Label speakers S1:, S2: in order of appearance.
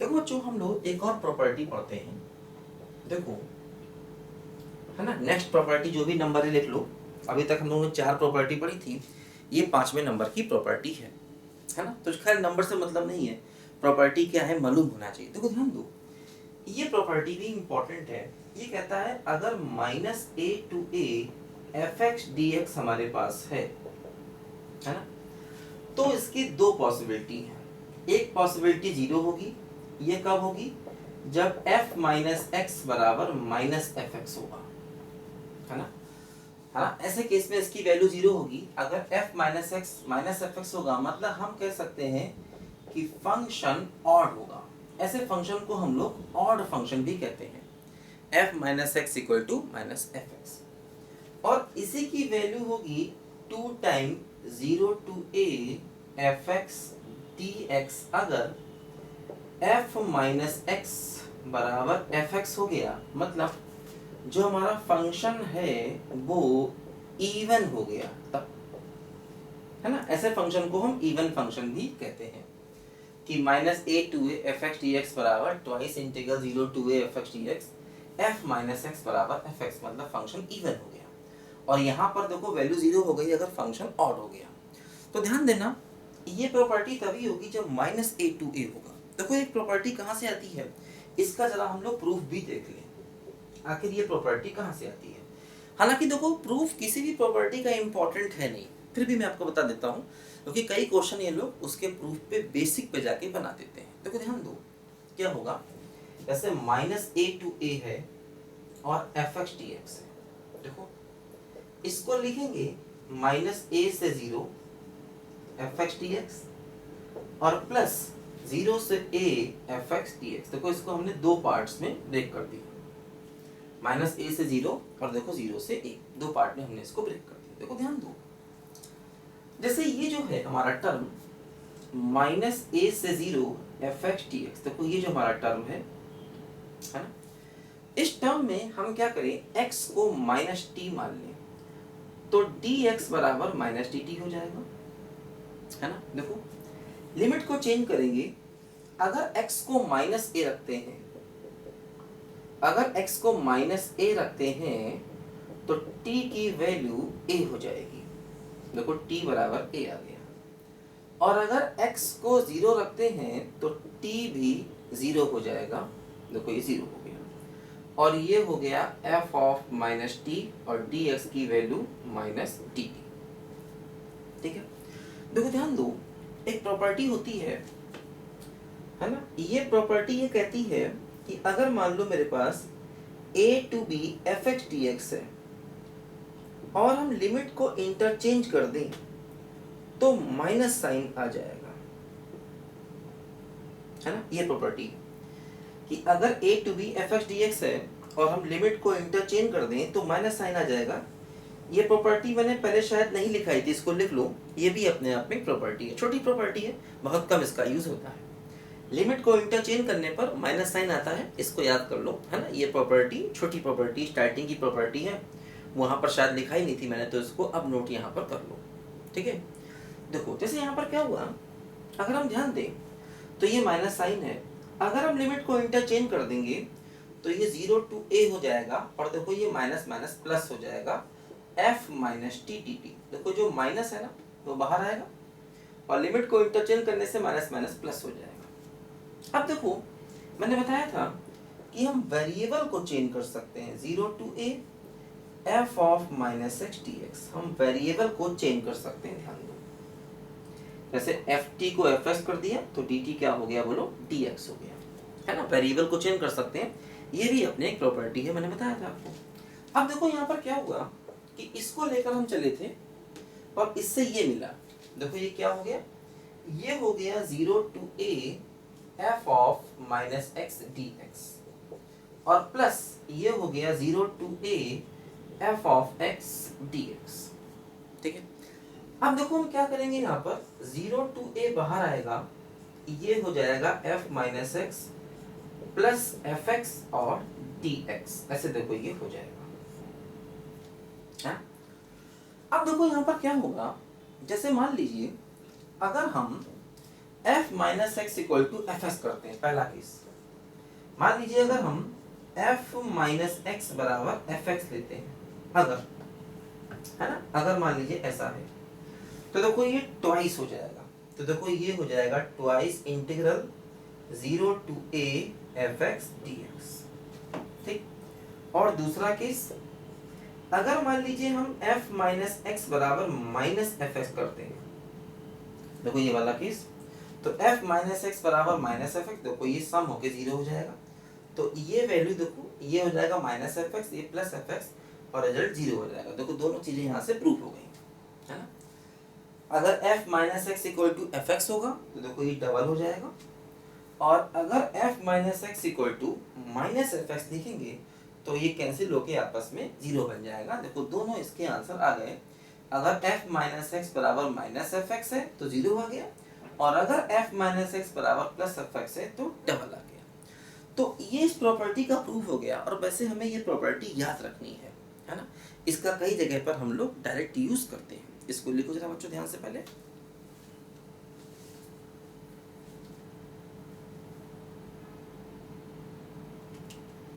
S1: देखो बच्चों, हम लोग एक और प्रॉपर्टी पढ़ते हैं। देखो, है ना, नेक्स्ट प्रॉपर्टी जो भी नंबर है लिख लो। अभी तक हम लोगों ने 4 प्रॉपर्टी पढ़ी थी, ये 5वें नंबर की प्रॉपर्टी है ना। तो खैर नंबर से मतलब नहीं है, प्रॉपर्टी क्या है मालूम होना चाहिए। देखो ध्यान दो, ये प्रॉपर्टी भी इंपॉर्टेंट है। ये कहता है अगर -a to a fx dx हमारे पास है ना, तो इसकी दो पॉसिबिलिटी है। एक पॉसिबिलिटी 0 होगी, ये कब होगी, जब f माइनस एक्स बराबर माइनस एफ एक्स होगा, है ना। हाँ, ऐसे केस में इसकी वैल्यू 0 होगी। अगर f minus x minus f x होगा, मतलब हम कह सकते हैं कि फंक्शन ऑड होगा। ऐसे फंक्शन को हम लोग ऑड फंक्शन भी कहते हैं। f minus x equal to minus f x, और इसी की वैल्यू होगी 2 time 0 to a f x d x. अगर f माइनस एक्स बराबर एफ एक्स हो गया, मतलब जो हमारा फंक्शन है वो इवन हो गया तब, है ना। ऐसे फंक्शन को हम इवन फंक्शन भी कहते हैं कि -a to a f x d x बराबर twice integral 0 to a f x d x f minus x बराबर एफ एक्स, मतलब फंक्शन इवन हो गया। और यहाँ पर देखो वैल्यू 0 हो गई अगर फंक्शन ऑड हो गया। तो ध्यान देना, ये प्रॉपर्टी तभी होगी जब -a to a होगा। देखो एक प्रॉपर्टी कहाँ से आती है, इसका जरा हम लोग प्रूफ भी देख लें, आखिर ये प्रॉपर्टी कहाँ से आती है। हालांकि देखो प्रूफ किसी भी प्रॉपर्टी का इंपॉर्टेंट है नहीं, फिर भी मैं आपको बता देता हूँ, क्योंकि कई क्वेश्चन ये लोग उसके प्रूफ पे बेसिक पे जाके बना देते हैं। देखो ध्यान दो, क्या होगा, जैसे -a to a है और एफ एक्स डी एक्स है। देखो इसको लिखेंगे -a से 0 एफ एक्स डी एक्स और प्लस 0 से a f x d x. देखो इसको हमने दो पार्ट्स में ब्रेक कर दिया, -a से 0 और देखो 0 से a, दो पार्ट में हमने इसको ब्रेक कर दिया। देखो ध्यान दो, जैसे ये जो है हमारा टर्म -a से 0 एफ एक्स डी एक्स, देखो ये जो हमारा टर्म है ना, इस टर्म में हम क्या करें, x को -t मान लें, तो dx बराबर -dt हो जाएगा, है ना। देखो लिमिट को चेंज करेंगे, अगर x को -a रखते हैं, अगर x को -a रखते हैं तो t की वैल्यू a हो जाएगी। देखो t बराबर a आ गया। और अगर x को 0 रखते हैं तो t भी 0 हो जाएगा। देखो ये 0 हो गया, और ये हो गया f ऑफ -t और dx की वैल्यू -dt। ठीक है, देखो ध्यान दो, एक प्रॉपर्टी होती है ना, ये प्रॉपर्टी ये कहती है कि अगर मान लो मेरे पास a to b F x d x है और हम लिमिट को इंटरचेंज कर दें तो माइनस साइन आ जाएगा, है ना। ये प्रॉपर्टी कि अगर a to b F x d x है और हम लिमिट को इंटरचेंज कर दें तो माइनस साइन आ जाएगा। ये प्रॉपर्टी मैंने पहले शायद नहीं लिखाई थी, इसको लिख लो। ये भी अपने आप में प्रॉपर्टी है, छोटी प्रॉपर्टी है, बहुत कम इसका यूज होता है। लिमिट को इंटरचेंज करने पर माइनस साइन आता है, इसको याद कर लो, है ना। ये प्रॉपर्टी छोटी प्रॉपर्टी स्टार्टिंग की प्रॉपर्टी है, वहां पर शायद लिखाई नहीं थी मैंने, तो इसको अब नोट यहाँ पर कर लो। ठीक है, देखो जैसे यहाँ पर क्या हुआ, अगर हम ध्यान दें तो ये माइनस साइन है, अगर हम लिमिट को इंटरचेंज कर देंगे तो ये 0 to a हो जाएगा, और देखो ये माइनस माइनस प्लस हो जाएगा f minus T T T. देखो जो माइनस है ना वो बाहर आएगा, और लिमिट को इंटरचेंज करने से माइनस माइनस प्लस हो जाएगा। अब देखो मैंने बताया था कि हम वेरिएबल को चेंज कर सकते हैं, 0 to a f of -x dx, हम वेरिएबल को चेंज कर सकते हैं। ध्यान दो, जैसे ft को fs कर दिया तो dt क्या हो गया, बोलो dx हो गया, है ना। वेरिएबल को चेंज कर सकते हैं, ये भी अपने एक प्रॉपर्टी है, मैंने बताया था आपको। अब देखो यहाँ पर क्या हुआ कि इसको लेकर हम चले थे और इससे ये मिला। देखो ये क्या हो गया, ये हो गया 0 to a f of -x dx, और प्लस ये हो गया 0 to a f of x dx। ठीक है, अब देखो हम क्या करेंगे, यहाँ पर 0 to a बाहर आएगा, ये हो जाएगा f minus x plus F x और dx। ऐसे देखो ये हो जाएगा, है? अब देखो यहाँ पर क्या होगा, जैसे मान लीजिए अगर हम f minus x equal to f x करते हैं। पहला केस, मान लीजिए अगर हम f माइनस एक्स बराबर एफ एक्स लेते हैं, अगर, है ना, अगर मान लीजिए ऐसा है, तो देखो ये ट्वाइस हो जाएगा। तो देखो ये हो जाएगा twice integral 0 to a f x d x. ठीक, और दूसरा केस, अगर मान लीजिए हम f माइनस एक्स बराबर माइनस एफ एक्स करते हैं, देखो ये वाला केस, तो f माइनस एक्स बराबर माइनस एफ एक्स, देखो ये सम होके 0 हो जाएगा। तो ये वैल्यू देखो, ये हो जाएगा माइनस एफ एक्स, ये प्लस एफ एक्स, और रिजल्ट 0 हो जाएगा। देखो दोनों चीजें यहाँ से प्रूफ हो गई, है ना। अगर f minus x equal to f x होगा तो देखो ये डबल हो जाएगा, और अगर f minus x equal to minus f x लिखेंगे तो ये कैंसिल होके आपस में 0 बन जाएगा। देखो दोनों इसके आंसर आ गए। अगर f माइनस एक्स बराबर माइनस एफ एक्स है तो 0 आ गया, और अगर f माइनस एक्स बराबर प्लस एफ एक्स है तो डबल आ गया। तो ये इस प्रॉपर्टी का प्रूफ हो गया। और वैसे हमें ये प्रॉपर्टी याद रखनी है ना। इसका कई जगह पर हम लोग डायरेक्ट यूज करते हैं। इसको लिखो जरा बच्चों ध्यान से पहले।